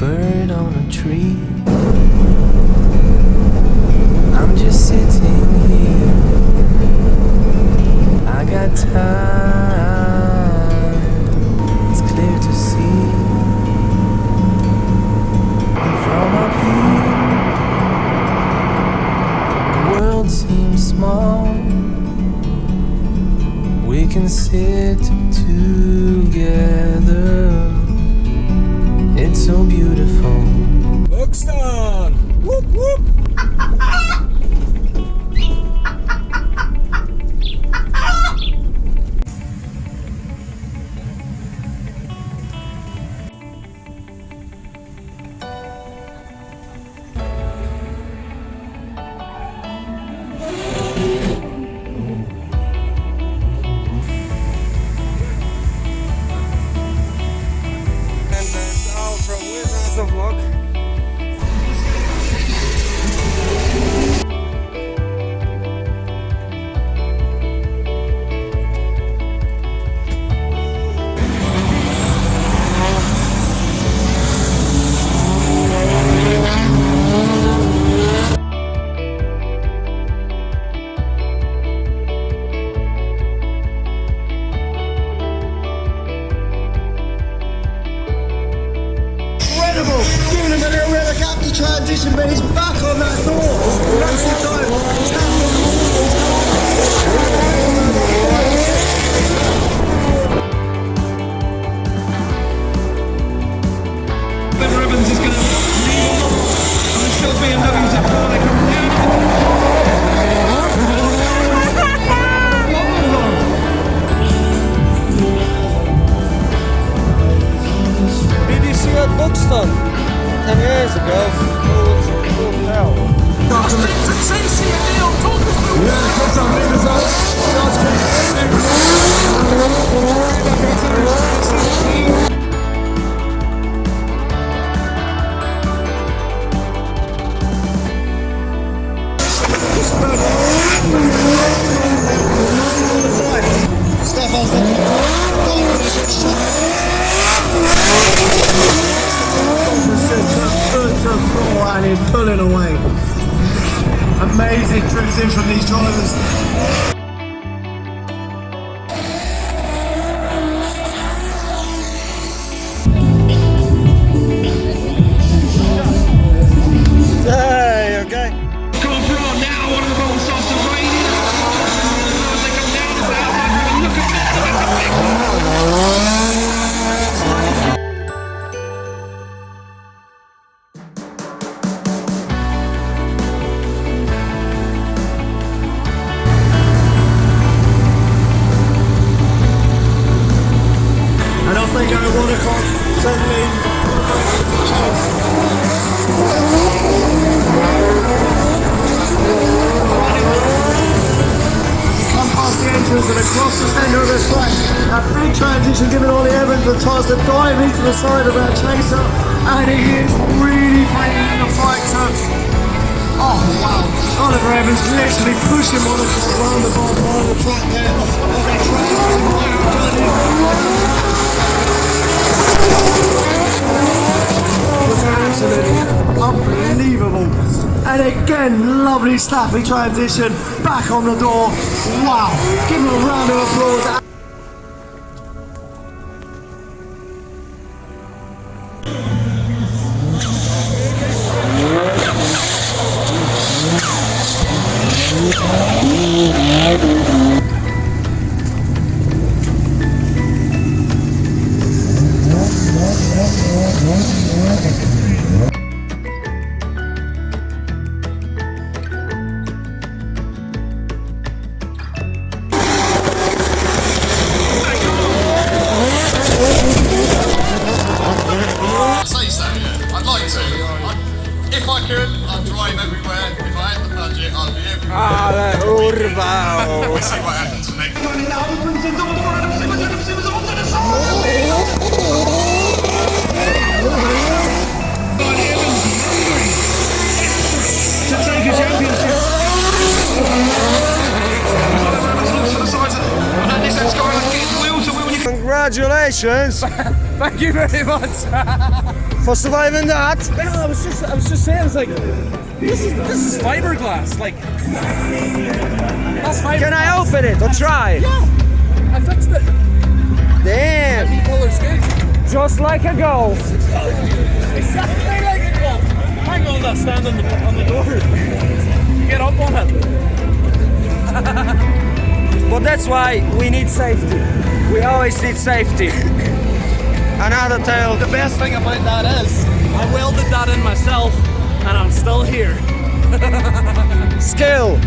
bird on a tree. I'm just sitting here. I got time. It's clear to see. And from up here, the world seems small. We can sit together. It's so beautiful. Buxton! Whoop whoop! Giving him a little bit of a gap to transition, but he's back on that door. That's the time. Ben Evans is going to lead on, and there's still BMWs at four. They come down. BDC at Buxton 10 years ago. Full hell. And he's pulling away. Amazing cruising from these drivers. Hey, okay. Come on, bro, now one of the bolts starts to rain. As they come down the outside, look at that. And off they go, Woocash, certainly. Come past the entrance and across the centre of the track. A big transition giving Ollie Evans the chance to dive into the side of that chaser. And he is really bringing in the fight to... Oh wow, Oliver Evans literally pushing Woocash around the bottom of the track there. As they try to absolutely unbelievable. And again, lovely snappy transition back on the door. Wow, give him a round of applause. If I could, I'd drive everywhere. If I had the budget, I'd be everywhere. Ale urwał! We'll see what happens next. To take a championship. Congratulations! Thank you very much. for surviving that. Well, I was just saying, it's like this is fiberglass. Like that's fiberglass. Can I open it or try? Yeah, I fixed it. Damn. Bipolar skin. Just like a Golf. Exactly like a Golf. Hang on that stand on the door. Get up on it. But that's why we need safety. We always need safety. Another tale. The best thing about that is I welded that in myself and I'm still here. Skill.